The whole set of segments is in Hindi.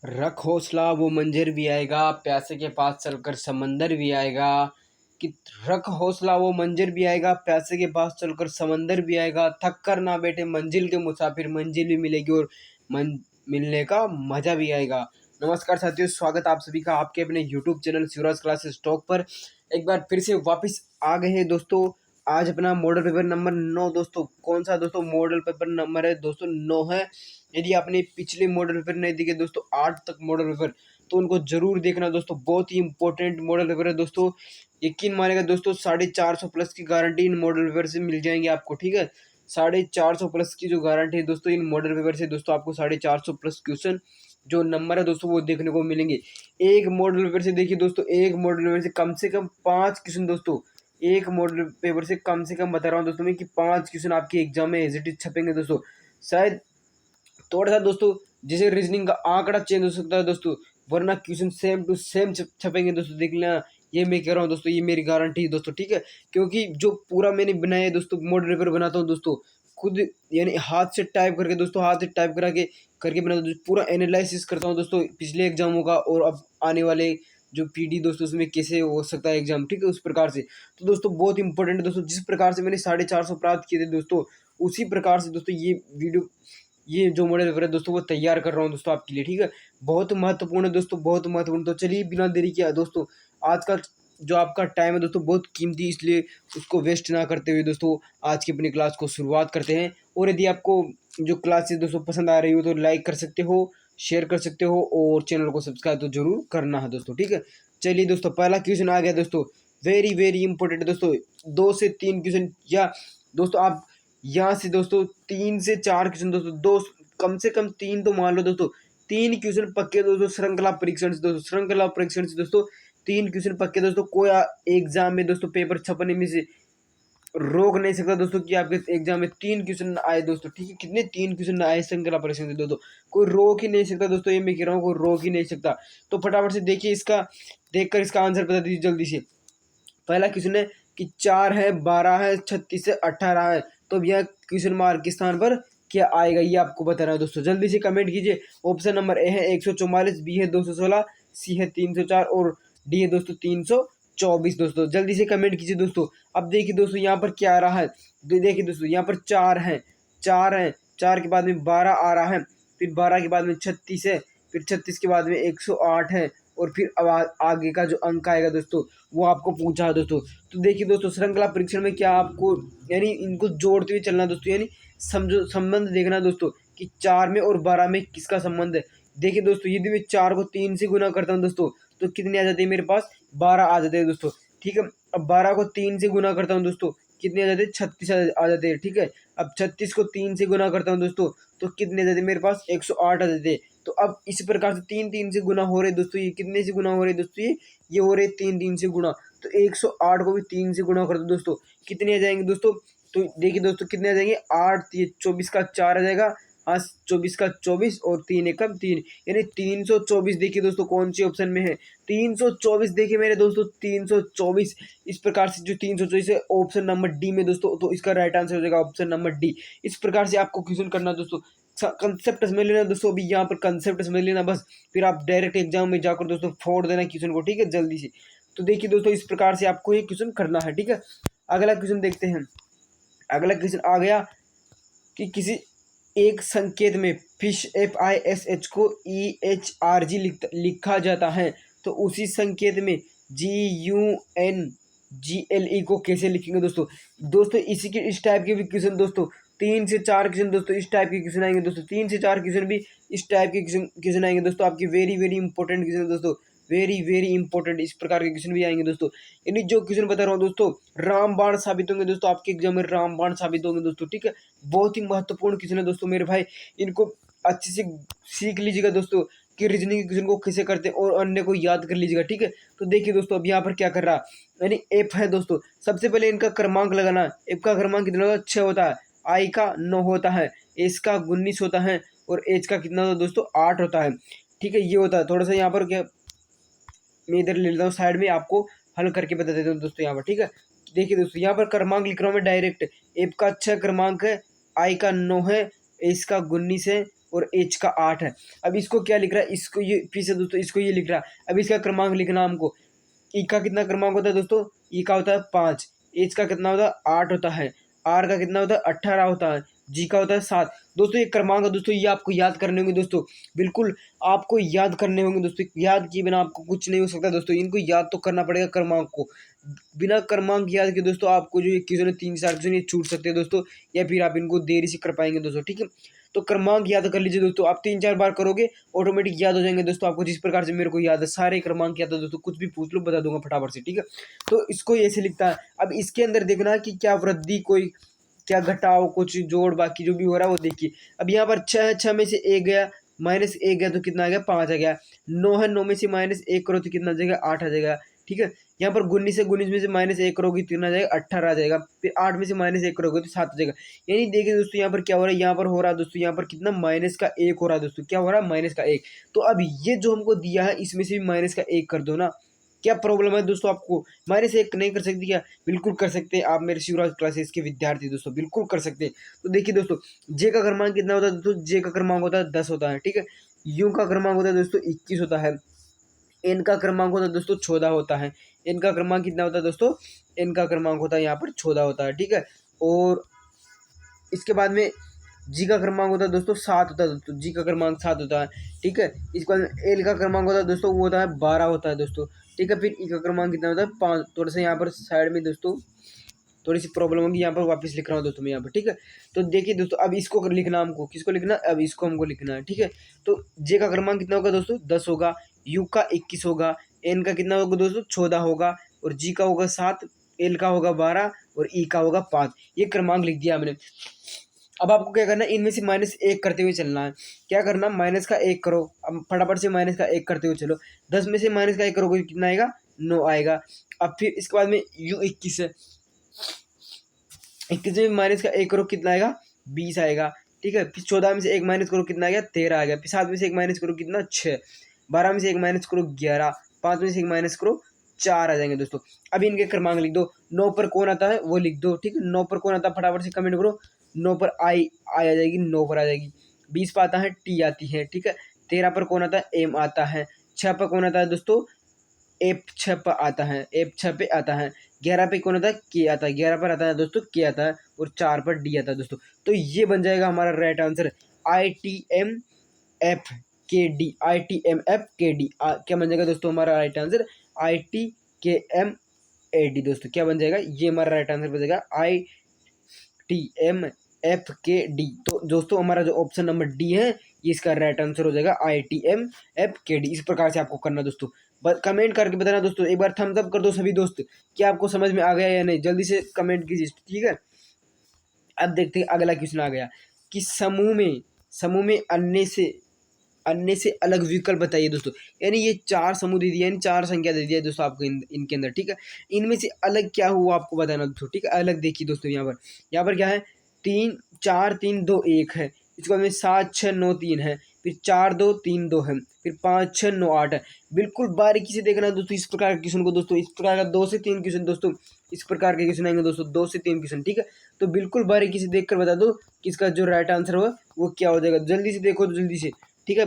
रख हौसला वो मंजर भी आएगा, प्यासे के पास चलकर समंदर भी आएगा। कि रख हौसला वो मंजर भी आएगा, प्यासे के पास चलकर समंदर भी आएगा। थक कर ना बैठे मंजिल के मुसाफिर, मंजिल भी मिलेगी और मन मिलने का मजा भी आएगा। नमस्कार साथियों, स्वागत आप सभी का आपके अपने YouTube channel Shivraj classes talk पर। एक बार फिर से वापस आ गए हैं दोस्तों। आज अपना मॉडल पेपर नंबर 9 दोस्तों। कौन सा दोस्तों मॉडल पेपर नंबर है दोस्तों? 9 है। यदि आपने पिछले मॉडल पेपर नहीं देखे दोस्तों 8 तक मॉडल पेपर, तो उनको जरूर देखना दोस्तों। बहुत ही इंपॉर्टेंट मॉडल पेपर है दोस्तों। यकीन मानेगा दोस्तों, 450 प्लस की गारंटी इन मॉडल पेपर से मिल जाएंगे आपको, ठीक है। 450 प्लस की जो गारंटी है दोस्तों इन मॉडल पेपर से दोस्तों, आपको 450 प्लस क्वेश्चन जो नंबर है दोस्तों वो देखने को मिलेंगे। एक मॉडल पेपर से देखिए दोस्तों, एक मॉडल पेपर से कम 5 क्वेश्चन दोस्तों। एक मॉडल पेपर से कम बता रहा हूँ दोस्तों मैं कि 5 क्वेश्चन आपके एग्जाम में एज इट इज छपेंगे दोस्तों। शायद थोड़ा सा दोस्तों जैसे रीजनिंग का आंकड़ा चेंज हो सकता है दोस्तों, वरना क्वेश्चन सेम टू सेम छपेंगे दोस्तों। देख लेना, ये मैं कह रहा हूँ दोस्तों, ये मेरी गारंटी है दोस्तों, ठीक है। क्योंकि जो पूरा मैंने बनाया है दोस्तों, मॉडल पेपर बनाता हूँ दोस्तों खुद, यानी हाथ से टाइप करके दोस्तों, हाथ से टाइप करा के करके बनाता हूँ। पूरा एनालिसिस करता हूँ दोस्तों पिछले एग्जामों का और अब आने वाले जो पीडी दोस्तों उसमें कैसे हो सकता है एग्जाम, ठीक है, उस प्रकार से। तो दोस्तों बहुत इंपॉर्टेंट है दोस्तों, जिस प्रकार से मैंने 450 प्राप्त किए थे दोस्तों, उसी प्रकार से दोस्तों ये वीडियो, ये जो मॉडल पेपर है दोस्तों वो तैयार कर रहा हूँ दोस्तों आपके लिए, ठीक है। बहुत महत्वपूर्ण है दोस्तों, बहुत महत्वपूर्ण। तो चलिए बिना देरी किया दोस्तों, आज का जो आपका टाइम है दोस्तों बहुत कीमती, इसलिए उसको वेस्ट ना करते हुए दोस्तों आज की अपनी क्लास को शुरुआत करते हैं। और यदि आपको जो क्लासेस दोस्तों पसंद आ रही हो तो लाइक कर सकते हो, शेयर कर सकते हो और चैनल को सब्सक्राइब तो जरूर करना है दोस्तों, ठीक है। चलिए दोस्तों, पहला क्वेश्चन आ गया दोस्तों, वेरी वेरी इंपॉर्टेंट दोस्तों। 2 से 3 क्वेश्चन, या दोस्तों आप यहाँ से दोस्तों 3 से 4 क्वेश्चन दोस्तों, दो कम से कम 3 तो मान लो दोस्तों। 3 क्वेश्चन पक्के दोस्तों श्रृंखला परीक्षण से दोस्तों, श्रृंखला परीक्षण से दोस्तों 3 क्वेश्चन पक्के दोस्तों। कोई एग्जाम में दोस्तों पेपर छपने में से रोक नहीं सकता दोस्तों कि आपके एग्जाम में 3 क्वेश्चन आए दोस्तों, ठीक है। कितने 3 क्वेश्चन आए श्रृंखला परीक्षण से दोस्तों, कोई रोक ही नहीं सकता दोस्तों, ये मैं कह रहा हूँ, कोई रोक ही नहीं सकता। तो फटाफट से देखिए इसका, देखकर इसका आंसर बता दीजिए जल्दी से। पहला क्वेश्चन है कि 4 है, 12 है, 36 है, 18 है, तो अब यह क्वेश्चन मार्क के स्थान पर क्या आएगा ये आपको बता रहा है दोस्तों। जल्दी से कमेंट कीजिए। ऑप्शन नंबर ए है 144, बी है 216, सी है 304 और डी है दोस्तों 324 दोस्तों। जल्दी से कमेंट कीजिए दोस्तों। अब देखिए दोस्तों यहाँ पर क्या आ रहा है, देखिए दोस्तों यहाँ पर 4 है, 4 है, 4 के बाद में 12 आ रहा है, फिर 12 के बाद में 36 है, फिर 36 के बाद में 108 है, और फिर अब आगे का जो अंक आएगा दोस्तों वो आपको पूछा है दोस्तों। तो देखिए दोस्तों श्रृंखला परीक्षण में क्या आपको, यानी इनको जोड़ते हुए चलना दोस्तों, यानी समझो संबंध देखना दोस्तों कि 4 में और 12 में किसका संबंध है। देखिए दोस्तों यदि मैं 4 को 3 से गुना करता हूँ दोस्तों तो कितने आ जाते हैं मेरे पास, 12 आ जाते हैं दोस्तों, ठीक है। अब 12 को 3 से गुना करता हूँ दोस्तों, कितने आ जाते हैं, 36 आ जाते हैं, ठीक है। अब 36 को 3 से गुना करता हूँ दोस्तों तो कितने आ जाते हैं मेरे पास, 108 आ जाते हैं। तो अब इस प्रकार से 3 3 से गुना हो रहे दोस्तों, ये कितने से गुना हो रहे दोस्तों, ये हो रहे 3 3 से गुना। तो 108 को भी 3 से गुना कर दो दोस्तों, कितने आ जाएंगे दोस्तों। तो देखिए दोस्तों कितने आ जाएंगे, 8, ये 24 का 4 आ जाएगा, हाँ 24 का 24 और 3 एकम 3, यानी 324। देखिए दोस्तों कौन सी ऑप्शन में है, 324। देखिए मेरे दोस्तों 324। इस प्रकार से जो 324 है ऑप्शन नंबर डी में दोस्तों, तो इसका राइट आंसर हो जाएगा ऑप्शन नंबर डी। इस प्रकार से आपको क्वेश्चन करना दोस्तों, कंसेप्ट समझ लेना दोस्तों। अभी यहाँ पर कंसेप्ट समझ लेना बस, फिर आप डायरेक्ट एग्जाम में जाकर दोस्तों फोड़ देना क्वेश्चन को, ठीक है, जल्दी से। तो देखिए दोस्तों इस प्रकार से आपको ये क्वेश्चन करना है, ठीक है। अगला क्वेश्चन देखते हैं। अगला क्वेश्चन आ गया कि किसी एक संकेत में फिश FISH को EHRG लिखा जाता है, तो उसी संकेत में GUNGLE को कैसे लिखेंगे दोस्तों। दोस्तों इसी के इस टाइप के भी क्वेश्चन दोस्तों, 3 से 4 क्वेश्चन दोस्तों इस टाइप के क्वेश्चन आएंगे दोस्तों, 3 से 4 क्वेश्चन भी इस टाइप के क्वेश्चन आएंगे दोस्तों आपके। वेरी वेरी इंपॉर्टेंट क्वेश्चन दोस्तों, वेरी वेरी इंपॉर्टेंट, इस प्रकार के क्वेश्चन भी आएंगे दोस्तों। यानी जो क्वेश्चन बता रहा हूँ दोस्तों रामबाण साबित होंगे दोस्तों, आपके एग्जाम में रामबाण साबित होंगे दोस्तों, ठीक है। बहुत ही महत्वपूर्ण क्वेश्चन है दोस्तों मेरे भाई, इनको अच्छे से सीख लीजिएगा दोस्तों कि रीजनिंग के क्वेश्चन को कैसे करते हैं और अन्य को याद कर लीजिएगा, ठीक है। तो देखिए दोस्तों अब यहाँ पर क्या कर रहा है, यानी एफ है दोस्तों। सबसे पहले इनका क्रमांक लगाना है। एफ का क्रमांक कितना होता है, 6 होता है, आई का 9 होता है, एस का 19 होता है और एच का कितना होता है दोस्तों, 8 होता है, ठीक है। ये होता है, थोड़ा सा यहाँ पर क्या मैं इधर ले लेता हूँ साइड में, आपको हल करके बता देता हूँ दोस्तों यहाँ पर, ठीक है। देखिए दोस्तों यहाँ पर क्रमांक लिख रहा हूँ मैं डायरेक्ट। एफ का 6 क्रमांक है, आई का 9 है, एस का 19 है और एच का 8 है। अब इसको क्या लिख रहा है, इसको ये फिर से दोस्तों इसको ये लिख रहा है। अब इसका क्रमांक लिखना हमको। ई का कितना क्रमांक होता है दोस्तों, ई का होता है 5, एच का कितना होता है 8 होता है, आर का कितना होता है 18 होता है, जी का होता है 7। दोस्तों ये क्रमांक है दोस्तों, ये आपको याद करने होंगे दोस्तों, बिल्कुल आपको याद करने होंगे दोस्तों। याद किए बिना आपको कुछ नहीं हो सकता दोस्तों, इनको याद तो करना पड़ेगा क्रमांक को। बिना क्रमांक याद के दोस्तों आपको जो ये क्वेश्चन है 3-4 क्वेश्चन ये छूट सकते हैं दोस्तों, या फिर आप इनको देरी से कर पाएंगे दोस्तों, ठीक है। तो क्रमांक याद कर लीजिए दोस्तों, आप 3-4 बार करोगे ऑटोमेटिक याद हो जाएंगे दोस्तों आपको, जिस प्रकार से मेरे को याद है सारे क्रमांक याद है दोस्तों, कुछ भी पूछ लो बता दूंगा फटाफट से, ठीक है। तो इसको ऐसे लिखता है। अब इसके अंदर देखना कि क्या वृद्धि, कोई क्या घटाव, कुछ जोड़, बाकी जो भी हो रहा है वो देखिए। अब यहाँ पर 6 है, 6 में से 1 गया, -1 गया तो कितना आ गया 5 आ गया। 9 है, 9 में से -1 करो तो कितना आ जाएगा 8 आ जाएगा, ठीक है। यहाँ पर 19 है, 19 में से -1 करोगे तो कितना आ जाएगा 18 आ जाएगा। फिर 8 में से -1 करोगे तो 7 आ जाएगा। यानी देखिए दोस्तों यहाँ पर क्या हो रहा है, यहाँ पर हो रहा है दोस्तों, यहाँ पर कितना -1 हो रहा है दोस्तों, क्या हो रहा है -1। तो अब ये जो हमको दिया है इसमें से भी -1 कर दो ना। क्या प्रॉब्लम है दोस्तों आपको, -1 नहीं कर सकते क्या, बिल्कुल कर सकते हैं आप मेरे शिवराज क्लासेस के विद्यार्थी दोस्तों, बिल्कुल कर सकते हैं। तो देखिए दोस्तों, जे का क्रमांक कितना होता है दोस्तों, जे का क्रमांक होता है 10 होता है, ठीक है। यू का क्रमांक होता है दोस्तों 21 होता है। एन का क्रमांक होता है दोस्तों 14 होता है। एन का क्रमांक कितना होता है दोस्तों, एन का क्रमांक होता है यहाँ पर 14 होता है, ठीक है। और इसके बाद में जी का क्रमांक होता है दोस्तों 7 होता है दोस्तों, जी का क्रमांक 7 होता है, ठीक है। इसके बाद एल का क्रमांक होता है दोस्तों, वो होता है 12 होता है दोस्तों, ठीक है। फिर ई का क्रमांक कितना होता है 5। थोड़ा सा यहाँ पर साइड में दोस्तों थोड़ी सी प्रॉब्लम होगी, यहाँ पर वापस लिख रहा हूँ दोस्तों मैं यहाँ पर, ठीक है। तो देखिए दोस्तों, अब इसको लिखना हमको, किसको लिखना, अब इसको हमको लिखना है, ठीक है। तो जे का क्रमांक कितना होगा दोस्तों 10 होगा, यू का 21 होगा, एन का कितना होगा दोस्तों 14 होगा, और जी का होगा 7, एल का होगा 12 और ई का होगा 5। ये क्रमांक लिख दिया हमने। अब आपको क्या करना है, इनमें से -1 करते हुए चलना है। क्या करना, -1 करो, अब फटाफट से -1 करते हुए चलो। 10 में से -1 करोगे कितना आएगा 9 आएगा। अब फिर इसके बाद में यू 21 है, 21 में -1 करो कितना आएगा 20 आएगा, ठीक है। फिर 14 में से 1 माइनस करो कितना आ गया 13 आ गया। फिर 7 में से 1 माइनस करो कितना 6, 12 में से 1 माइनस करो 11, 5 में से 1 माइनस करो 4 आ जाएंगे दोस्तों। अब इनके क्रमांक लिख दो। 9 पर कौन आता है वो लिख दो, ठीक है। 9 पर कौन आता है फटाफट से कमेंट करो। 9 पर आई आ जाएगी, 9 पर आ जाएगी। 20 पर आता है टी आती है, ठीक है। 13 पर कौन आता है एम आता है। 6 पर कौन आता है दोस्तों एफ 6 पर आता है, एफ 6 पे आता है। 11 पे कौन आता है के आता है, 11 पर आता है दोस्तों के आता है। और 4 पर डी आता है दोस्तों। तो ये बन जाएगा हमारा राइट आंसर ITMFKD, ITMFKD। क्या बन जाएगा दोस्तों हमारा राइट आंसर ITKMAD दोस्तों, क्या बन जाएगा, ये हमारा राइट आंसर बन जाएगा ITMFKD। तो दोस्तों हमारा जो ऑप्शन नंबर डी है ये इसका राइट आंसर हो जाएगा ITMFKD। इस प्रकार से आपको करना दोस्तों। कमेंट करके बताना दोस्तों, एक बार थम्स अप कर दो सभी दोस्त, क्या आपको समझ में आ गया या नहीं, जल्दी से कमेंट कीजिए, ठीक है। अब देखते हैं अगला क्वेश्चन आ गया कि समूह में अन्य से अलग विकल्प बताइए दोस्तों। यानी ये 4 समूह दे दिया, यानी 4 संख्या दे दिया दोस्तों आपको इनके अंदर, ठीक है। इनमें से अलग क्या हुआ आपको बताना दोस्तों, ठीक है। अलग देखिए दोस्तों, यहाँ पर क्या है 3 4 3 2 1 है। इसके बाद में 7 6 9 3 है। फिर 4 2 3 2 है। फिर 5 6 9 8 है। बिल्कुल बारीकी से देखना दोस्तों इस प्रकार के क्वेश्चन को दोस्तों, इस प्रकार का 2 से 3 क्वेश्चन दोस्तों, इस प्रकार के क्वेश्चन आएंगे दोस्तों 2 से 3 क्वेश्चन, ठीक है। तो बिल्कुल बारीकी से देख कर बता दो कि इसका जो राइट आंसर होगा वो क्या हो जाएगा। जल्दी से देखो, जल्दी से, ठीक है।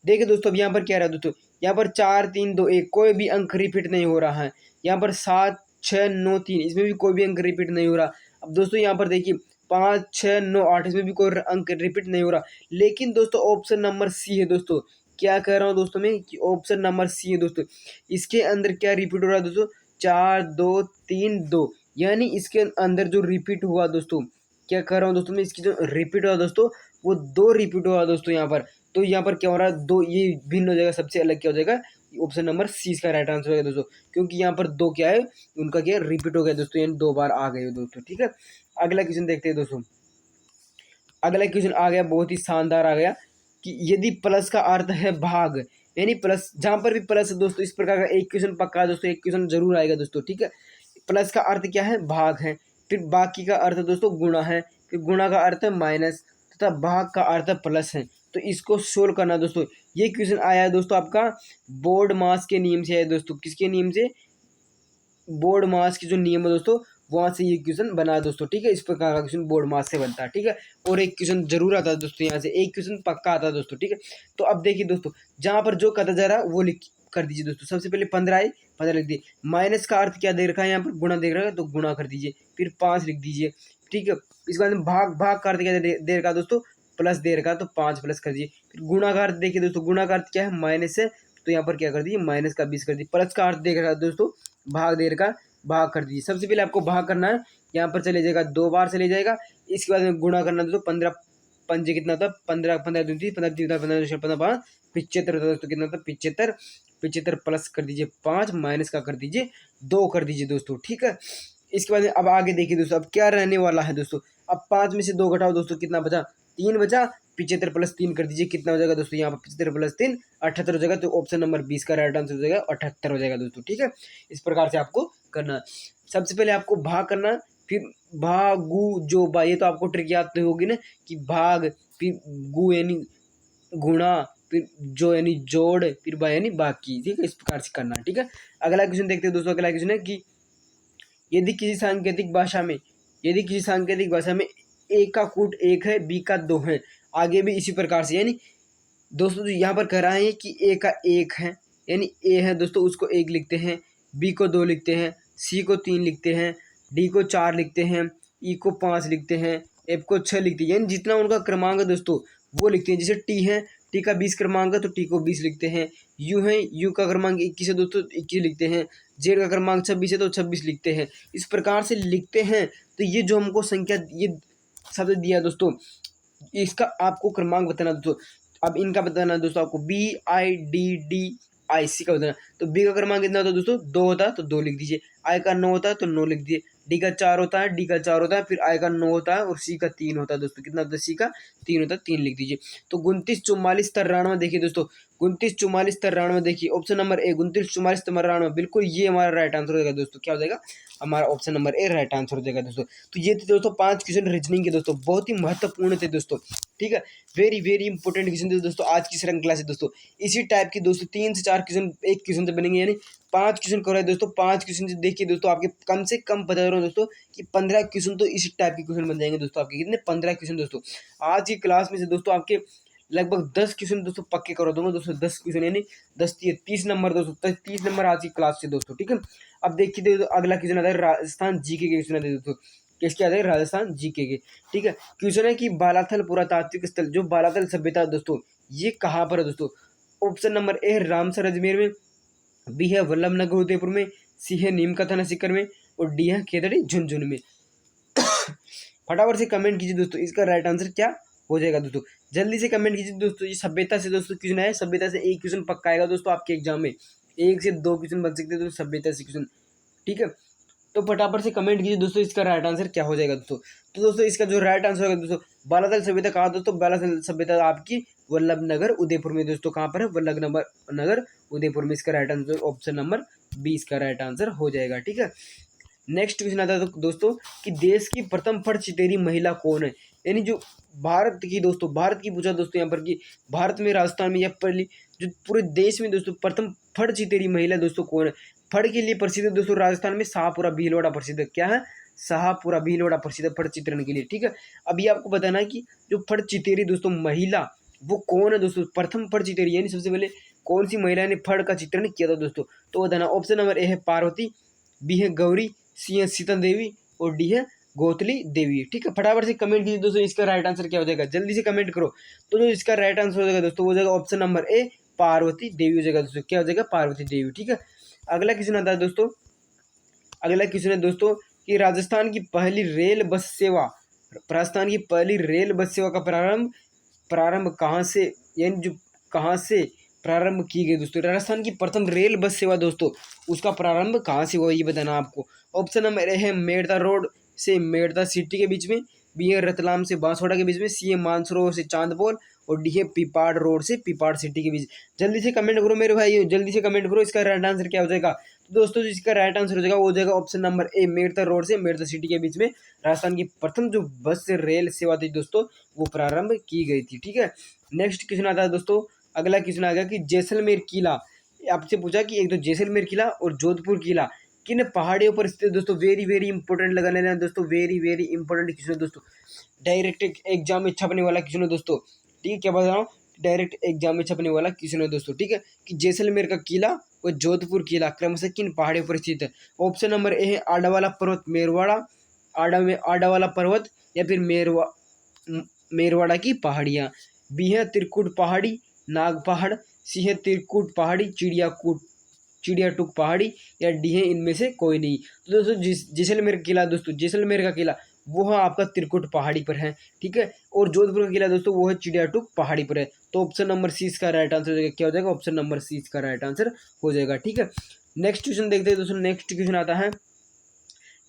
देखिए दोस्तों अब यहाँ पर क्या रहा दोस्तों, यहाँ पर 4 3 2 1 कोई भी अंक रिपीट नहीं हो रहा है। यहाँ पर 7 6 9 3 इसमें भी कोई भी अंक रिपीट नहीं हो रहा। अब दोस्तों यहाँ पर देखिए 5 6 9 8 इसमें भी कोई अंक रिपीट नहीं हो रहा। लेकिन दोस्तों ऑप्शन नंबर सी है दोस्तों, क्या कह रहा हूँ दोस्तों मैं कि ऑप्शन नंबर सी है दोस्तों। इसके अंदर क्या रिपीट हो रहा है दोस्तों 4 2 3 2, यानी इसके अंदर जो रिपीट हुआ दोस्तों, क्या कह रहा हूँ दोस्तों मैं, इसकी जो रिपीट हुआ दोस्तों वो 2 रिपीट हुआ दोस्तों यहाँ पर। तो यहाँ पर क्या हो रहा है 2, ये भिन्न हो जाएगा, सबसे अलग क्या हो जाएगा ऑप्शन नंबर सी इसका राइट आंसर होगा दोस्तों। क्योंकि यहाँ पर 2 क्या है उनका क्या रिपीट हो गया दोस्तों, यानी 2 बार आ गए दोस्तों, ठीक है। अगला क्वेश्चन देखते हैं दोस्तों। अगला क्वेश्चन आ गया, बहुत ही शानदार आ गया कि यदि प्लस का अर्थ है भाग, यानी प्लस जहाँ पर भी प्लस है दोस्तों, इस प्रकार का एक क्वेश्चन पक्का है दोस्तों, एक क्वेश्चन जरूर आएगा दोस्तों, ठीक है। प्लस का अर्थ क्या है भाग है। फिर बाकी का अर्थ दोस्तों गुणा है। फिर गुणा का अर्थ है माइनस, तथा भाग का अर्थ प्लस है। तो इसको सोल्व करना दोस्तों। ये क्वेश्चन आया है दोस्तों आपका बोर्ड मास के नियम से है दोस्तों। किसके नियम से, बोर्ड मास के जो नियम है दोस्तों वहाँ से ये क्वेश्चन बना दोस्तों, ठीक है। इस प्रकार का क्वेश्चन बोर्ड मार्क्स से बनता है, ठीक है। और एक क्वेश्चन जरूर आता है दोस्तों, यहाँ से एक क्वेश्चन पक्का आता है दोस्तों, ठीक है। तो अब देखिए दोस्तों, जहाँ पर जो कटा जा रहा है वो लिख कर दीजिए दोस्तों। सबसे पहले 15 आई, 15 लिख दिए। माइनस का अर्थ क्या दे रखा है, यहाँ पर गुणा दे रखा है तो गुणा कर दीजिए, फिर 5 लिख दीजिए, ठीक है। इसके बाद भाग, भाग का अर्थ क्या दे रखा है दोस्तों, प्लस दे रखा है तो 5 प्लस कर दीजिए। फिर गुणा का अर्थ देखिए दोस्तों, गुणा का अर्थ क्या है, माइनस है, तो यहाँ पर क्या कर दीजिए, माइनस का 20 कर दीजिए। प्लस का अर्थ देख रहा है दोस्तों, भाग दे रखा, भाग कर दीजिए। सबसे पहले आपको भाग करना है, यहाँ पर चले जाएगा 2 बार चले जाएगा। इसके बाद में गुणा करना दोस्तों, 15 पंजे कितना था, 15, 15 दूनी 15, 15, 15, 15, 75 होता दोस्तों, कितना था 75, 75 प्लस कर दीजिए 5, माइनस का कर दीजिए 2 कर दीजिए दोस्तों, ठीक है। इसके बाद अब आगे देखिए दोस्तों, अब क्या रहने वाला है दोस्तों। अब 5 में से 2 घटाओ दोस्तों, कितना बचा, 3 बचा। 75 प्लस 3 कर दीजिए, कितना हो जाएगा दोस्तों, यहाँ पर 75 प्लस 3 78 हो जाएगा। तो ऑप्शन नंबर 20 का राइट आंसर हो जाएगा 78 हो जाएगा दोस्तों, ठीक है। इस प्रकार से आपको करना है। सबसे पहले आपको भाग करना है, फिर भागु जो बा, ये तो आपको ट्रिक याद तो होगी ना, कि भाग, फिर गु यानी गुणा, फिर जो यानी जोड़, फिर बा यानी बाकी, ठीक है। इस प्रकार से करना है, ठीक है। अगला क्वेश्चन देखते हैं दोस्तों। अगला क्वेश्चन है कि यदि किसी सांकेतिक भाषा में ए का कूट 1 है, बी का 2 है, आगे भी इसी प्रकार से, यानी दोस्तों यहाँ पर कह रहा है कि ए का 1 है, यानी ए है दोस्तों, उसको 1 लिखते हैं, बी को 2 लिखते हैं, सी को 3 लिखते हैं, डी को 4 लिखते हैं, ई को 5 लिखते हैं, एफ को 6 लिखते हैं, यानी जितना उनका क्रमांक है दोस्तों वो लिखते हैं। जैसे टी है, टी का 20 क्रमांक है तो टी को 20 लिखते हैं। यू है, यू का क्रमांक 21 है दोस्तों, 21 लिखते हैं। जेड का क्रमांक 26 है तो 26 लिखते हैं। इस प्रकार से लिखते हैं। तो ये जो हमको संख्या, ये शब्द दिया दोस्तों, इसका आपको क्रमांक बताना दोस्तों। अब इनका बताना दोस्तों, आपको BIDDIC का बताना। तो बी का क्रमांक कितना होता है दोस्तों, 2 होता है तो 2 लिख दीजिए। आई का 9 होता है तो 9 लिख दीजिए। डी का 4 होता है, फिर आई का 9 होता है और सी का 3 होता है दोस्तों। कितना होता है, सी का 3 होता है, 3 लिख दीजिए। तो 29, 44, 93 देखिए दोस्तों, 29, 44, 93 देखिए। ऑप्शन नंबर ए 29, 44, 93, बिल्कुल ये हमारा राइट आंसर हो जाएगा दोस्तों। क्या हो जाएगा, हमारा option number A right answer हो जाएगा दोस्तों। तो ये थे दोस्तों 5 क्वेश्चन रीजनिंग के दोस्तों, बहुत ही महत्वपूर्ण थे दोस्तों, ठीक है। वेरी वेरी इंपॉर्टेंट क्वेश्चन थे दोस्तों आज की श्रृंखला से दोस्तों। इसी टाइप की दोस्तों 3 से 4 क्वेश्चन एक क्वेश्चन से बनेंगे, यानी 5 क्वेश्चन कर रहे हैं दोस्तों। 5 क्वेश्चन से देखिए दोस्तों, आपके कम से कम बता रहा हूँ दोस्तों कि 15 क्वेश्चन तो इसी टाइप के क्वेश्चन बन जाएंगे दोस्तों आपके। कितने, 15 क्वेश्चन दोस्तों। आज की क्लास में से दोस्तों आपके लगभग 10 क्वेश्चन दोस्तों पक्के करा दूंगा दोस्तों। 10 क्वेश्चन यानी 10 30 नंबर दोस्तों, 30 नंबर आज की क्लास से दोस्तों, ठीक है। अब देखिए दोस्तों, अगला क्वेश्चन आता है राजस्थान जीके के क्वेश्चन आते हैं दोस्तों। किसके आते हैं, राजस्थान जीके के, ठीक है। क्वेश्चन है कि बालाथल पुरातात्विक स्थल, जो बालाथल सभ्यता दोस्तों, ये कहाँ पर है दोस्तों। ऑप्शन नंबर ए है रामसर अजमेर में, बी है वल्लभनगर उदयपुर में, सी है नीमकाथाना सीकर में, और डी है केतड़ी झुंझुनू में। फटाफट से कमेंट कीजिए दोस्तों, इसका राइट आंसर क्या हो जाएगा दोस्तों। जल्दी से कमेंट कीजिए दोस्तों। ये सभ्यता से दोस्तों क्वेश्चन है, सभ्यता से एक क्वेश्चन पक्का आएगा दोस्तों आपके एग्जाम में। 1 से 2 क्वेश्चन बन सकते हैं दोस्तों सभ्यता से क्वेश्चन, ठीक है। तो फटाफट से कमेंट कीजिए दोस्तों, इसका राइट आंसर क्या हो जाएगा दोस्तों। तो दोस्तों इसका जो राइट आंसर होगा दोस्तों, बालाथल सभ्यता कहाँ दोस्तों, बालाथल सभ्यता आपकी वल्लभनगर उदयपुर में दोस्तों। कहाँ पर है, वल्लभनगर उदयपुर में। इसका राइट आंसर ऑप्शन नंबर 20 का राइट आंसर हो जाएगा, ठीक है। नेक्स्ट क्वेश्चन आता है दोस्तों कि देश की प्रथम फट चितेरी महिला कौन है, यानी जो भारत की दोस्तों, भारत की पूछा दोस्तों यहाँ पर कि भारत में, राजस्थान में, या पहली जो पूरे देश में दोस्तों प्रथम फट चितेरी महिला दोस्तों कौन है। फड़ के लिए प्रसिद्ध है दोस्तों राजस्थान में शाहपुरा भीलवाड़ा प्रसिद्ध है। क्या है, शाहपुरा भीलवाड़ा प्रसिद्ध है फड़ चित्रण के लिए, ठीक है। अभी आपको बताना है कि जो फड़ चितेरी दोस्तों महिला वो कौन है दोस्तों, प्रथम फड़ चितेरी, यानी सबसे पहले कौन सी महिला ने फड़ का चित्रण किया था दोस्तों। तो बताना, ऑप्शन नंबर ए है पार्वती, बी है गौरी, सी है सीता देवी, और डी है गोतली देवी, ठीक है। फटाफट से कमेंट कीजिए दोस्तों, इसका राइट आंसर क्या हो जाएगा, जल्दी से कमेंट करो। तो जो इसका राइट आंसर हो जाएगा दोस्तों, वो हो जाएगा ऑप्शन नंबर ए पार्वती देवी हो जाएगा दोस्तों। क्या हो जाएगा, पार्वती देवी, ठीक है। अगला क्वेश्चन आता है दोस्तों, अगला क्वेश्चन है दोस्तों कि राजस्थान की पहली रेल बस सेवा का प्रारंभ कहाँ से, यानी जो कहाँ से प्रारंभ की गई दोस्तों। राजस्थान की प्रथम रेल बस सेवा दोस्तों, उसका प्रारंभ कहाँ से हुआ ये बताना आपको। ऑप्शन नंबर ए है मेड़ता रोड से मेड़ता सिटी के बीच में, बी है रतलाम से बांसवाड़ा के बीच में, सी है मानसरोवर से चांदपोल, और डी है पिपाड़ रोड से पिपाड़ सिटी के बीच। जल्दी से कमेंट करो मेरे भाई, जल्दी से कमेंट करो, इसका राइट आंसर क्या हो जाएगा। तो दोस्तों इसका राइट आंसर हो जाएगा, वो हो जाएगा option number A Merta road से मेड़ता सिटी के बीच में राजस्थान की प्रथम जो बस से रेल सेवा थी दोस्तों, वो प्रारंभ की गई थी, ठीक है। नेक्स्ट क्वेश्चन आता है दोस्तों, अगला क्वेश्चन आ गया कि जैसलमेर किला, आपसे पूछा कि एक तो जैसलमेर किला और जोधपुर किला किन पहाड़ियों पर स्थित है दोस्तों, वेरी वेरी इंपॉर्टेंट लगा लेना दोस्तों, वेरी वेरी इंपॉर्टेंट क्वेश्चन दोस्तों, डायरेक्ट एग्जाम में छपने वाला क्वेश्चन है दोस्तों। ठीक है, क्या बता रहा हूँ, डायरेक्ट एग्जाम में छपने वाला क्वेश्चन है दोस्तों। ठीक है, कि जैसलमेर का किला और जोधपुर किला क्रमशः किन पहाड़ियों पर स्थित है। ऑप्शन नंबर ए है आडा वाला पर्वत मेरवाड़ा, आडा वाला पर्वत, या फिर मेरवाड़ा की पहाड़ियाँ। बी है त्रिकुट पहाड़ी, नाग पहाड़, सी है त्रिकुट पहाड़ी, चिड़ियाटुक पहाड़ी, या डी है इनमें से कोई नहीं। तो दोस्तों जैसलमेर का किला दोस्तों, जैसलमेर का किला वो है आपका त्रिकुट पहाड़ी पर है। ठीक है, और जोधपुर का किला दोस्तों वो है चिड़ियाटुक पहाड़ी पर है। तो ऑप्शन नंबर सी इसका राइट आंसर हो जाएगा, क्या हो जाएगा, ऑप्शन नंबर सी इसका राइट आंसर हो जाएगा। ठीक है, नेक्स्ट क्वेश्चन देखते हैं दोस्तों। नेक्स्ट क्वेश्चन आता है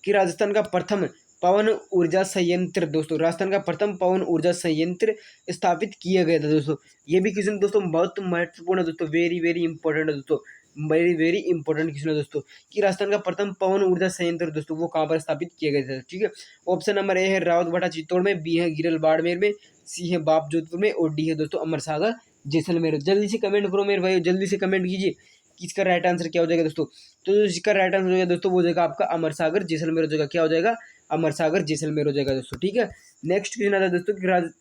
कि राजस्थान का प्रथम पवन ऊर्जा संयंत्र दोस्तों, राजस्थान का प्रथम पवन ऊर्जा संयंत्र स्थापित किया गया था दोस्तों। ये भी क्वेश्चन दोस्तों बहुत महत्वपूर्ण है दोस्तों, वेरी वेरी इंपॉर्टेंट है दोस्तों, वेरी वेरी इंपॉर्टेंट क्वेश्चन है दोस्तों, कि राजस्थान का प्रथम पवन ऊर्जा संयंत्र दोस्तों वो कहाँ पर स्थापित किया गया था। ठीक है, ऑप्शन नंबर ए है रावतभाटा चित्तौड़ में, बी है गिरल बाड़मेर में, सी है बाप जोधपुर में, और डी है दोस्तों अमर सागर जैसलमेर। जल्दी से कमेंट करो मेरे भाई, जल्दी से कमेंट कीजिए कि इसका राइट आंसर क्या हो जाएगा दोस्तों। तो इसका राइट आंसर हो जाएगा दोस्तों वो हो जाएगा आपका अमर सागर जैसलमेर हो जाएगा, क्या हो जाएगा, अमर सागर जैसलमेर हो जाएगा दोस्तों। ठीक है, नेक्स्ट क्वेश्चन आता है दोस्तों कि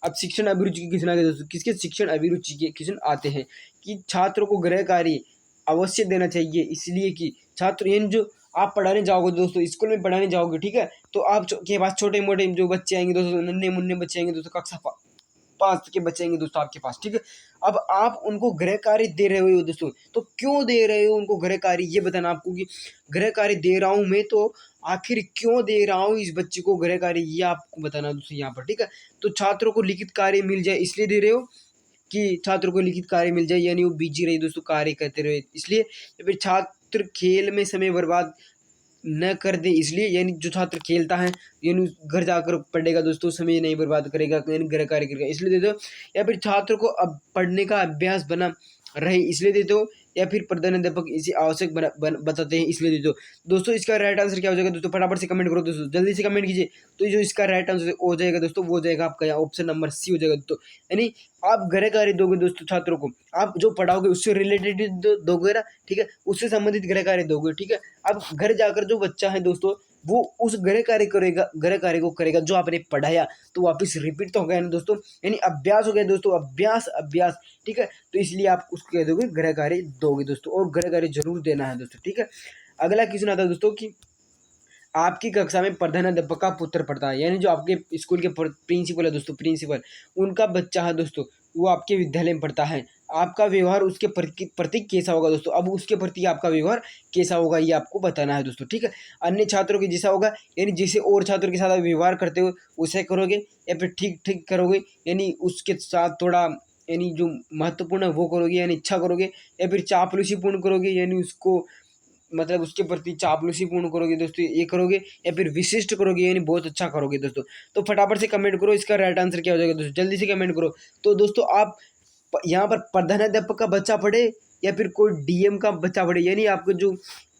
अब शिक्षण अभिरुचि के क्वेश्चन आ गए दोस्तों। किसके शिक्षण अभिरुचि के क्वेश्चन आते हैं कि छात्रों को गृह कार्य अवश्य देना चाहिए, इसलिए कि छात्र यानी जो आप पढ़ाने जाओगे दोस्तों, स्कूल में पढ़ाने जाओगे, ठीक है, तो आप के पास छोटे मोटे जो बच्चे आएंगे दोस्तों, नन्हे मुन्ने बच्चे आएंगे दोस्तों, कक्षा 5 के बच्चे आएंगे दोस्तों आपके पास। ठीक है, अब आप उनको गृह कार्य दे रहे हो दोस्तों, तो क्यों दे रहे हो उनको गृह कार्य, ये बताना आपको कि गृह कार्य दे रहा हूँ मैं तो आखिर क्यों दे रहा हूँ इस बच्चे को गृह कार्य, ये आपको बताना दोस्तों यहाँ पर। ठीक है, तो छात्रों को लिखित कार्य मिल जाए इसलिए दे रहे हो, कि छात्रों को लिखित कार्य मिल जाए यानी वो बिजी रहे दोस्तों कार्य करते रहे इसलिए, या फिर छात्र खेल में समय बर्बाद न कर दे इसलिए, यानी जो छात्र खेलता है यानी घर जाकर पढ़ेगा दोस्तों, समय नहीं बर्बाद करेगा यानी गृह कार्य करेगा इसलिए दे दो, या फिर छात्र को अब पढ़ने का अभ्यास बना रहे इसलिए दे दो, या फिर प्रधानाध्यापक इसे आवश्यक बताते हैं इसलिए दे दो। दोस्तों इसका राइट आंसर क्या हो जाएगा दोस्तों, फटाफट से कमेंट करो दोस्तों, जल्दी से कमेंट कीजिए। तो जो इसका राइट आंसर हो जाएगा दोस्तों वो हो जाएगा आपका यहाँ ऑप्शन नंबर सी हो जाएगा दोस्तों, यानी आप गृह कार्य दोगे दोस्तों छात्रों को, आप जो पढ़ाओगे उससे रिलेटेड दोगे ना, ठीक है, उससे संबंधित गृह कार्य दोगे। ठीक है, अब घर जाकर जो बच्चा है दोस्तों वो उस गृह कार्य करेगा, गृह कार्य को करेगा जो आपने पढ़ाया, तो वापस रिपीट तो हो गया ना दोस्तों, यानी अभ्यास हो गया दोस्तों, अभ्यास अभ्यास। ठीक है, तो इसलिए आप उसको कह दोगे गृह कार्य दोगे दोस्तों, और गृह कार्य जरूर देना है दोस्तों। ठीक है, अगला क्वेश्चन आता है दोस्तों कि आपकी कक्षा में प्रधानाध्यापक का पुत्र पढ़ता है, यानी जो आपके स्कूल के प्रिंसिपल है दोस्तों, प्रिंसिपल उनका बच्चा है दोस्तों, वो आपके विद्यालय में पढ़ता है, आपका व्यवहार उसके प्रति कैसा होगा दोस्तों, अब उसके प्रति आपका व्यवहार कैसा होगा ये आपको बताना है दोस्तों। ठीक है, अन्य छात्रों के जैसा होगा, यानी जैसे और छात्रों के साथ आप व्यवहार करते हो उसे करोगे, या फिर ठीक ठीक करोगे, यानी उसके साथ थोड़ा यानी जो महत्वपूर्ण है वो करोगे यानी अच्छा करोगे, या फिर चापलूसी पूर्ण करोगे यानी उसको मतलब उसके प्रति चापलूसी पूर्ण करोगे दोस्तों ये करोगे, या फिर विशिष्ट करोगे यानी बहुत अच्छा करोगे दोस्तों। तो फटाफट से कमेंट करो इसका राइट आंसर क्या हो जाएगा दोस्तों, जल्दी से कमेंट करो। तो दोस्तों आप यहाँ पर प्रधानाध्यापक का बच्चा पढ़े या फिर कोई डीएम का बच्चा पढ़े, यानी आपको जो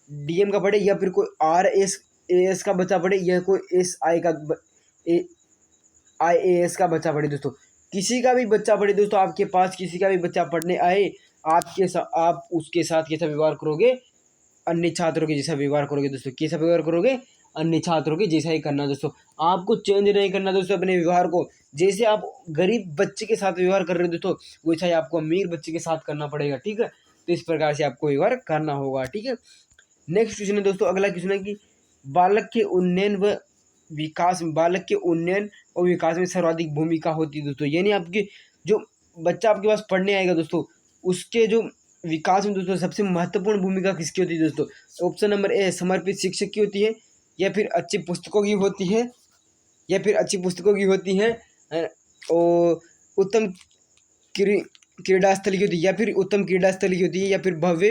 डीएम का पढ़े, या फिर कोई RS का बच्चा पढ़े, या कोई SI का IAS का बच्चा पढ़े दोस्तों, किसी का भी बच्चा पढ़े दोस्तों, आपके पास किसी का भी बच्चा पढ़ने आए, आप उसके साथ कैसा व्यवहार करोगे, अन्य छात्रों के जैसा व्यवहार करोगे दोस्तों, कैसा व्यवहार करोगे, अन्य छात्रों के जैसा ही करना दोस्तों, आपको चेंज नहीं करना दोस्तों अपने व्यवहार को, जैसे आप गरीब बच्चे के साथ व्यवहार कर रहे हो दोस्तों वैसा ही आपको अमीर बच्चे के साथ करना पड़ेगा। ठीक है, तो इस प्रकार से आपको व्यवहार करना होगा। ठीक है, नेक्स्ट क्वेश्चन है दोस्तों, अगला क्वेश्चन है कि बालक के उन्नयन व विकास में, बालक के उन्नयन और विकास में सर्वाधिक भूमिका होती है दोस्तों, यानी आपके जो बच्चा आपके पास पढ़ने आएगा दोस्तों उसके जो विकास में दोस्तों सबसे महत्वपूर्ण भूमिका किसकी होती है दोस्तों, ऑप्शन नंबर ए समर्पित शिक्षक की होती है, या फिर अच्छी पुस्तकों की होती है, या फिर अच्छी पुस्तकों की होती है, और उत्तम क्रीड़ा स्थल की होती है, या फिर उत्तम क्रीड़ा स्थल की होती है, या फिर भव्य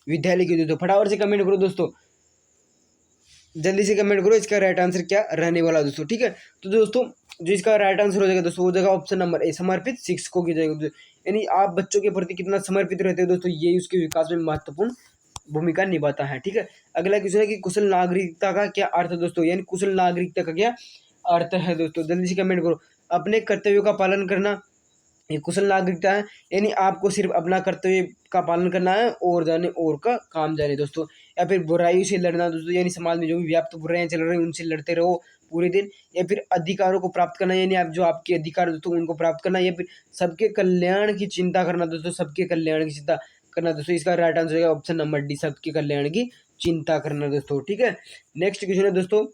विद्यालय की होती है। तो फटाफट से कमेंट करो दोस्तों, जल्दी से कमेंट करो इसका राइट आंसर क्या रहने वाला दोस्तों। ठीक है, तो दोस्तों जो इसका राइट आंसर हो जाएगा दोस्तों वो जाएगा ऑप्शन नंबर ए समर्पित शिक्षकों की जाएगा, यानी आप बच्चों के प्रति कितना समर्पित रहते हो दोस्तों ये उसके विकास में महत्वपूर्ण भूमिका निभाता है। ठीक है, अगला क्वेश्चन है कि कुशल नागरिकता का क्या अर्थ है दोस्तों, यानी कुशल नागरिकता का क्या अर्थ है दोस्तों, जल्दी से कमेंट करो। अपने कर्तव्यों का पालन करना, ये कुशल नागरिकता है, यानी आपको सिर्फ अपना कर्तव्य का पालन करना है और जाने और का काम जाने दोस्तों। या फिर बुराइयों से लड़ना दोस्तों, यानी समाज में जो भी व्याप्त बुराइयां चल रही हैं उनसे लड़ते रहो पूरे दिन। या फिर अधिकारों को प्राप्त करना, यानी आप जो आपके अधिकार दोस्तों उनको प्राप्त करना। या फिर सबके कल्याण की चिंता करना दोस्तों, सबके कल्याण की चिंता करना दोस्तों। इसका राइट आंसर है ऑप्शन नंबर डी, सबके कल्याण की चिंता करना दोस्तों। ठीक है, नेक्स्ट क्वेश्चन है दोस्तों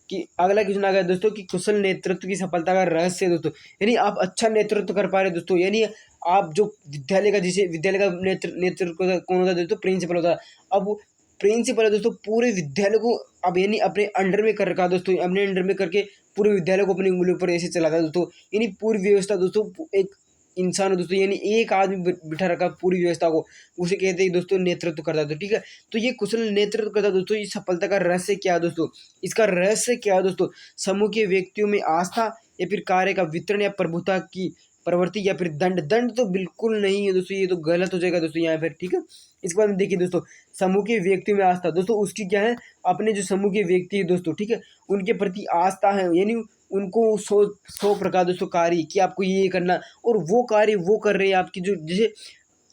कि अगला क्वेश्चन आ गया दोस्तों कि कुशल नेतृत्व की सफलता का रहस्य दोस्तों, यानी आप अच्छा नेतृत्व कर पा रहे दोस्तों। यानी आप जो विद्यालय का, जिसे विद्यालय का नेतृत्व कौन होता है दोस्तों, प्रिंसिपल होता है। अब प्रिंसिपल है दोस्तों, पूरे विद्यालय को अब यानी अपने अंडर में कर रखा दोस्तों, अपने अंडर में करके पूरे विद्यालय को अपनी उंगलियों पर ऐसे चलाता है दोस्तों। यानी पूरी व्यवस्था दोस्तों एक इंसान दोस्तों, यानी एक आदमी बिठा रखा पूरी व्यवस्था को, उसे कहते हैं दोस्तों नेतृत्व करता है। ठीक है, तो ये कुशल नेतृत्व करता है दोस्तों। ये सफलता का रहस्य क्या है दोस्तों, इसका रहस्य क्या है दोस्तों? समूह के व्यक्तियों में आस्था, या फिर कार्य का वितरण, या प्रभुता की प्रवृत्ति, या फिर दंड। दंड तो बिल्कुल नहीं है दोस्तों, ये तो गलत हो जाएगा दोस्तों यहाँ पर। ठीक है, इसके बाद में देखिए दोस्तों, समूह के व्यक्तियों में आस्था दोस्तों, उसकी क्या है, अपने जो समूह के व्यक्ति है दोस्तों, ठीक है, उनके प्रति आस्था है, यानी उनको 100 प्रकार दोस्तों कार्य कि आपको ये करना, और वो कार्य वो कर रहे हैं आपकी जो, जैसे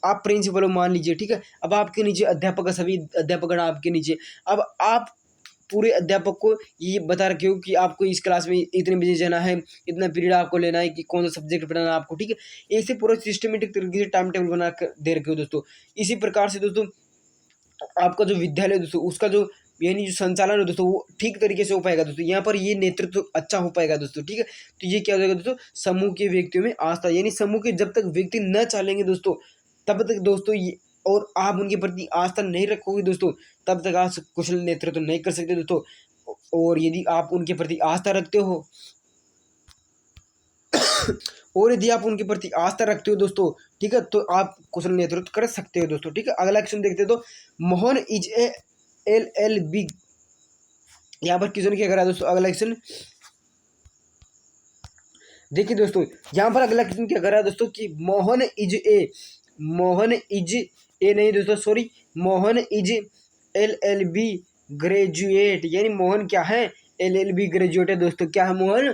आप प्रिंसिपल हो मान लीजिए। ठीक है, अब आपके नीचे अध्यापक है, सभी अध्यापक आपके नीचे। अब आप पूरे अध्यापक को ये बता रखे हो कि आपको इस क्लास में इतने बजे जाना है, इतना पीरियड आपको लेना है, कि कौन सा सब्जेक्ट पढ़ाना है आपको। ठीक है, ऐसे पूरा सिस्टमेटिक तरीके से टाइम टेबल बना कर दे रखे हो दोस्तों। इसी प्रकार से दोस्तों आपका जो विद्यालय है दोस्तों, उसका जो यानी जो संचालन है दोस्तों, वो ठीक तरीके से हो पाएगा दोस्तों। यहाँ पर ये नेतृत्व अच्छा हो पाएगा दोस्तों। ठीक है, तो ये क्या हो जाएगा दोस्तों, समूह के व्यक्तियों में आस्था, यानी समूह के जब तक व्यक्ति न चलेंगे दोस्तों, तब तक दोस्तों ये, और आप उनके प्रति आस्था नहीं रखोगे दोस्तों, तब तक आप कुशल नेतृत्व नहीं कर सकते दोस्तों। और यदि आप उनके प्रति आस्था रखते हो और यदि आप उनके प्रति आस्था रखते हो दोस्तों, ठीक है, तो आप कुशल नेतृत्व कर सकते हो दोस्तों। ठीक है, अगला क्वेश्चन देखते हो तो मोहन इज ए LLB, यहाँ पर क्वेश्चन क्या करा दोस्तों, अगला क्वेश्चन देखिए दोस्तों, यहाँ पर अगला क्वेश्चन क्या करा दोस्तों कि मोहन इज ए नहीं दोस्तों, sorry, Mohan is LLB graduate, यानी मोहन क्या है, LLB ग्रेजुएट है दोस्तों। क्या है मोहन,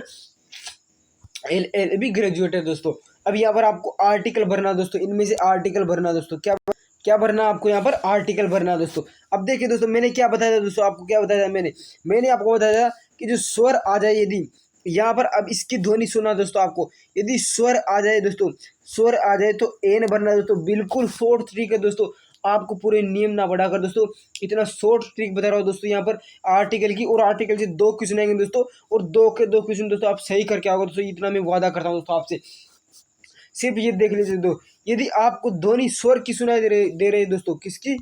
LLB ग्रेजुएट है दोस्तों। अब यहाँ पर आपको आर्टिकल भरना दोस्तों, इनमें से आर्टिकल भरना दोस्तों। क्या क्या भरना आपको, यहाँ पर आर्टिकल भरना दोस्तों। अब देखिए दोस्तों, मैंने क्या बताया था दोस्तों, आपको क्या बताया था मैंने आपको बताया था कि जो स्वर आ जाए, यदि यहाँ पर अब इसकी ध्वनि सुना दोस्तों, आपको यदि स्वर आ जाए दोस्तों, स्वर आ जाए तो एन भरना दोस्तों। बिल्कुल शॉर्ट ट्रिक है दोस्तों, आपको पूरे नियम ना बढ़ाकर दोस्तों इतना शॉर्ट ट्रिक बता रहा हूँ दोस्तों यहाँ पर आर्टिकल की। और आर्टिकल से 2 क्वेश्चन आएंगे दोस्तों, और 2 के 2 क्वेश्चन दोस्तों आप सही करके आओगे दोस्तों, इतना मैं वादा करता हूँ दोस्तों आपसे। सिर्फ ये देख लीजिए दोस्तों, यदि आपको ध्वनि स्वर की सुनाई दे रही दोस्तों, किसकी,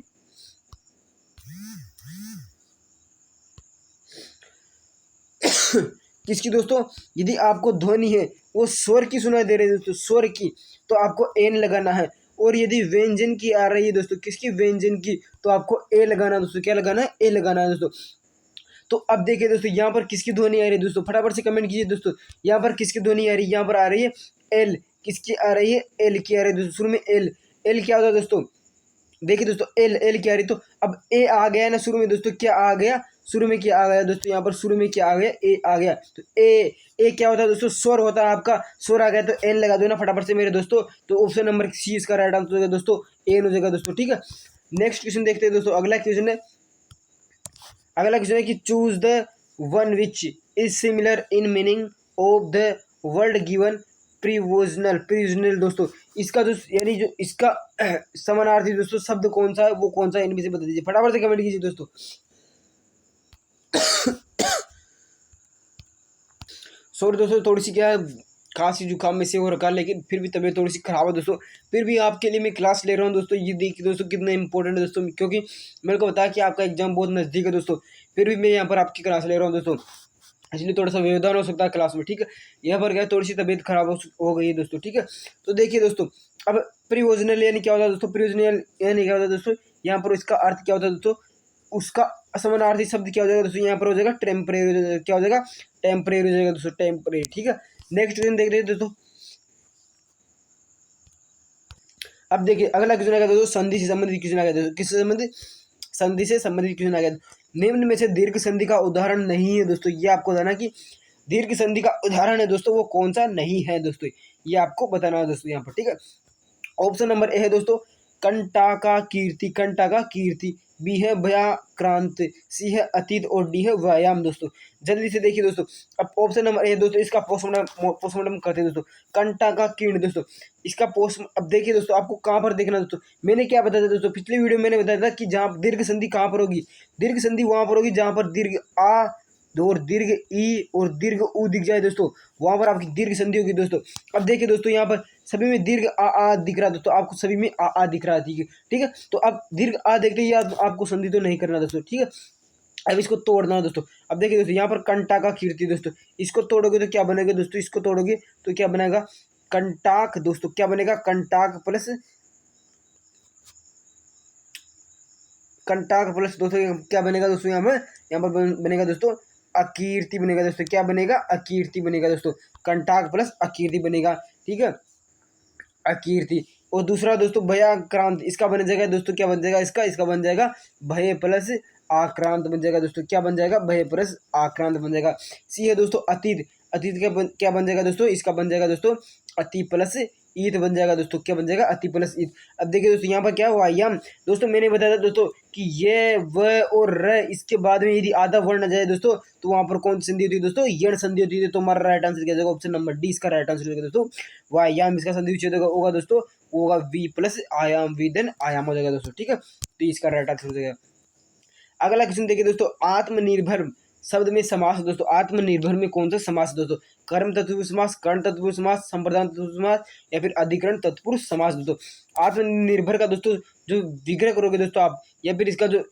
किसकी दोस्तों, यदि आपको ध्वनि है वो स्वर की सुनाई दे रही है दोस्तों, स्वर की, तो आपको एन लगाना है। और यदि व्यंजन की आ रही है दोस्तों, किसकी, व्यंजन की, तो आपको ए लगाना है दोस्तों। क्या लगाना है, ए लगाना है दोस्तों। तो अब देखिए दोस्तों, यहाँ पर किसकी ध्वनि आ रही है दोस्तों, फटाफट से कमेंट कीजिए दोस्तों, यहाँ पर किसकी ध्वनि आ रही है, यहाँ पर आ रही है एल, किसकी आ रही है, एल की आ रही है दोस्तों। शुरू में एल, एल क्या होता है दोस्तों, देखिए दोस्तों, एल एल क्या आ रही, तो अब ए आ गया ना शुरू में दोस्तों, क्या आ गया, शुरू में क्या आ गया दोस्तों, यहाँ पर शुरू में क्या आ गया, ए आ गया। तो ए क्या होता है दोस्तों, स्वर होता है आपका, स्वर आ गया तो एन लगा दो ना फटाफट से मेरे दोस्तों। तो ऑप्शन नंबर सी इसका राइट आंसर हो जाएगा दोस्तों, एन हो जाएगा दोस्तों। ठीक है, नेक्स्ट क्वेश्चन देखते हैं दोस्तों, अगला क्वेश्चन है कि choose the one which is similar in meaning of the word given provisional दोस्तों। इसका जो यानी जो इसका समानार्थी दोस्तों शब्द कौन सा है, वो कौन सा है, इनमें से बता दीजिए, फटाफट से कमेंट कीजिए दोस्तों। सॉरी दोस्तों, थोड़ी सी क्या खांसी जुकाम में से हो रखा, लेकिन फिर भी तबीयत थोड़ी सी खराब है दोस्तों। फिर भी आपके लिए मैं क्लास ले रहा हूँ दोस्तों। ये देखिए दोस्तों कितना इंपॉर्टेंट है दोस्तों, क्योंकि मेरे को बताया कि आपका एग्जाम बहुत नज़दीक है दोस्तों। फिर भी मैं यहाँ पर आपकी क्लास ले रहा हूँ दोस्तों, इसलिए थोड़ा सा व्यवधान हो सकता है क्लास में। ठीक है, यहाँ पर क्या थोड़ी सी तबीयत खराब हो गई है दोस्तों। ठीक है, तो देखिए दोस्तों, अब प्रीवोजनल यानी क्या होता है दोस्तों, प्रीवोजनल यानी क्या होता है दोस्तों, यहाँ पर इसका अर्थ क्या होता है दोस्तों, उसका समानार्थी शब्द क्या हो जाएगा दोस्तों, यहाँ पर हो जाएगा टेम्परेरी, क्या हो जाएगा, टेम्परेरी हो जाएगा दोस्तों, टेम्परेरी। ठीक है, नेक्स्ट क्वेश्चन देख रहे हैं दोस्तों। अब देखिए अगला क्वेश्चन आ गया दोस्तों, संधि से संबंधित क्वेश्चन आ गया दोस्तों, किससे संबंधित, संधि से संबंधित क्वेश्चन आ गया। निम्न में से दीर्घ संधि का उदाहरण नहीं है दोस्तों, ये आपको बताना कि दीर्घ संधि का उदाहरण है दोस्तों वो कौन सा नहीं है दोस्तों, ये आपको बताना है दोस्तों यहाँ पर, ठीक है। ऑप्शन नंबर ए है दोस्तों कंटाका कीर्ति, कंटाका कीर्ति। बी है व्याक्रांत, सी है अतीत और डी है व्यायाम दोस्तों। जल्दी से देखिए दोस्तों, अब ऑप्शन नंबर ए दोस्तों, इसका पोस्टमार्टम करते हैं दोस्तों। कंटाका कीर्ण दोस्तों, इसका पोस्ट अब देखिए दोस्तों, आपको कहाँ पर देखना दोस्तों। मैंने क्या बताया था दोस्तों, पिछले वीडियो में मैंने बताया था कि जहाँ दीर्घ संधि कहाँ पर होगी, दीर्घ संधि वहां पर होगी जहां पर दीर्घ आ और दीर्घ ई और दीर्घ उ दिख जाए दोस्तों, वहां पर आपकी दीर्घ संधि होगी दोस्तों। अब देखिए दोस्तों, यहाँ पर सभी में दीर्घ आ दिख रहा है दोस्तों, आपको सभी में आ दिख रहा है, ठीक है, ठीक है। तो अब दीर्घ आ देखते ही आपको संधि तो नहीं करना दोस्तों, ठीक है। अब इसको तोड़ना है दोस्तों। अब देखिए दोस्तों, यहाँ पर कंटाका कीर्ति दोस्तों, इसको तोड़ोगे तो क्या बनेगा दोस्तों, इसको तोड़ोगे तो क्या बनेगा कंटाक दोस्तों, क्या बनेगा कंटाक प्लस दोस्तों क्या बनेगा दोस्तों, यहाँ पर बनेगा दोस्तों अकीर्ति बनेगा दोस्तों, क्या बनेगा अकीर्ति बनेगा दोस्तों, कंटाक प्लस अकीर्ति बनेगा, ठीक है, अकीर्ति। और दूसरा दोस्तों भयाक्रांत, इसका बन जाएगा दोस्तों, क्या बन जाएगा इसका बन जाएगा भय प्लस आक्रांत बन जाएगा दोस्तों, क्या बन जाएगा भय प्लस आक्रांत बन जाएगा। सी है दोस्तों अतीत, अतीत क्या बन जाएगा दोस्तों, इसका बन जाएगा दोस्तों अति प्लस ईत बन जाएगा दोस्तों, क्या बन जाएगा अति प्लस ईत। अब देखिए दोस्तों, यहाँ पर क्या हुआ यम दोस्तों, मैंने बताया था दोस्तों कि ये व और र इसके बाद में यदि आधा वर्ण आ जाए दोस्तों तो वहां पर कौन सी संधि होती है दोस्तों, यण संधि होती है। तो हमारा राइट आंसर क्या जाएगा, ऑप्शन नंबर डी इसका राइट आंसर होगा दोस्तों। व्यायाम इसका संधि विच्छेद होगा दोस्तों, होगा वी प्लस आयाम, वी देन आयाम हो जाएगा दोस्तों, ठीक है। तो इसका राइट आंसर हो जाएगा। अगला क्वेश्चन देखिए दोस्तों, आत्मनिर्भर शब्द में समास दोस्तों, आत्मनिर्भर में कौन सा समास दोस्तों, कर्म तत्पुरुष समास, कर्ण तत्पुरुष समास, संप्रदान तत्पुरुष समास या फिर अधिकरण तत्पुरुष समास दोस्तों। आत्मनिर्भर का दोस्तों जो विग्रह करोगे दोस्तों आप, या फिर इसका जो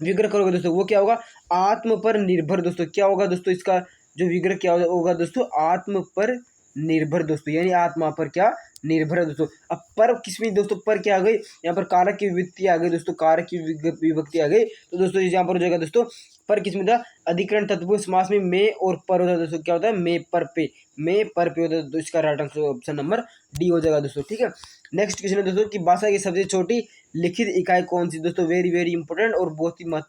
विग्रह करोगे दोस्तों वो क्या होगा आत्म पर निर्भर दोस्तों, क्या होगा दोस्तों इसका जो विग्रह क्या होगा दोस्तों आत्म पर निर्भर दोस्तों, यानी आत्मा पर क्या निर्भर है दोस्तों। अब पर किसमें दोस्तों, पर क्या आ गई यहाँ पर कारक की विभक्ति आ गई दोस्तों, कारक की विभक्ति आ गई। तो दोस्तों यहाँ पर हो जाएगा दोस्तों पर किसमें था, अधिकरण तत्पुरुष समास में मे और पर होता है दोस्तों, क्या होता है मे पर पे, मे पर पे होता है तो इसका right answer option number D हो जाएगा दोस्तों, ठीक है। नेक्स्ट क्वेश्चन है दोस्तों कि भाषा की सबसे छोटी लिखित इकाई कौन सी दोस्तों, वेरी वेरी इंपॉर्टेंट और बहुत ही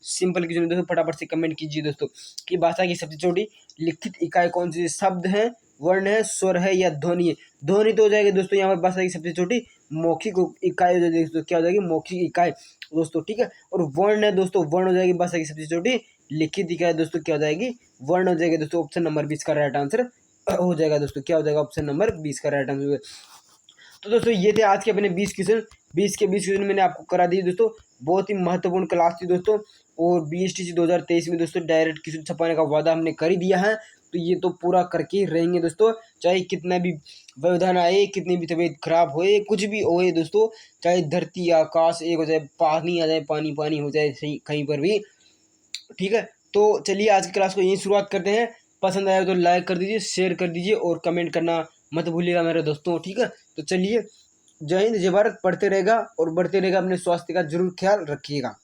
सिंपल क्वेश्चन दोस्तों, फटाफट से कमेंट कीजिए दोस्तों कि भाषा की सबसे छोटी लिखित इकाई कौन सी, शब्द है, वर्ण है, स्वर है या ध्वनि है। ध्वनि तो हो जाएगी दोस्तों यहाँ पर भाषा की सबसे छोटी मौखिक इकाई हो जाएगी दोस्तों, क्या हो जाएगी मौखिक इकाई दोस्तों, ठीक है। और वर्ण है दोस्तों, वर्ण हो जाएगी भाषा की सबसे छोटी लिखित इकाई दोस्तों, क्या हो जाएगी वर्ण हो जाएगी दोस्तों, ऑप्शन नंबर 20 का राइट आंसर हो जाएगा दोस्तों, क्या हो जाएगा ऑप्शन नंबर 20 का राइट आंसर। तो दोस्तों ये थे आज के अपने 20 क्वेश्चन, 20 के 20 क्वेश्चन मैंने आपको करा दिए दोस्तों, बहुत ही महत्वपूर्ण क्लास थी दोस्तों। और BSTC 2023 में दोस्तों डायरेक्ट क्वेश्चन छपाने का वादा हमने कर ही दिया है, तो ये तो पूरा करके ही रहेंगे दोस्तों, चाहे कितना भी व्यवधान आए, कितनी भी तबीयत खराब होए, कुछ भी होए दोस्तों, चाहे धरती आकाश एक हो जाए, पानी आ जाए, पानी पानी हो जाए सही कहीं पर भी, ठीक है। तो चलिए आज की क्लास को यहीं शुरुआत करते हैं, पसंद आया तो लाइक कर दीजिए, शेयर कर दीजिए और कमेंट करना मत भूलिएगा मेरे दोस्तों, ठीक है। तो चलिए जय हिंद जय भारत, पढ़ते रहेगा और बढ़ते रहेगा, अपने स्वास्थ्य का जरूर ख्याल रखिएगा।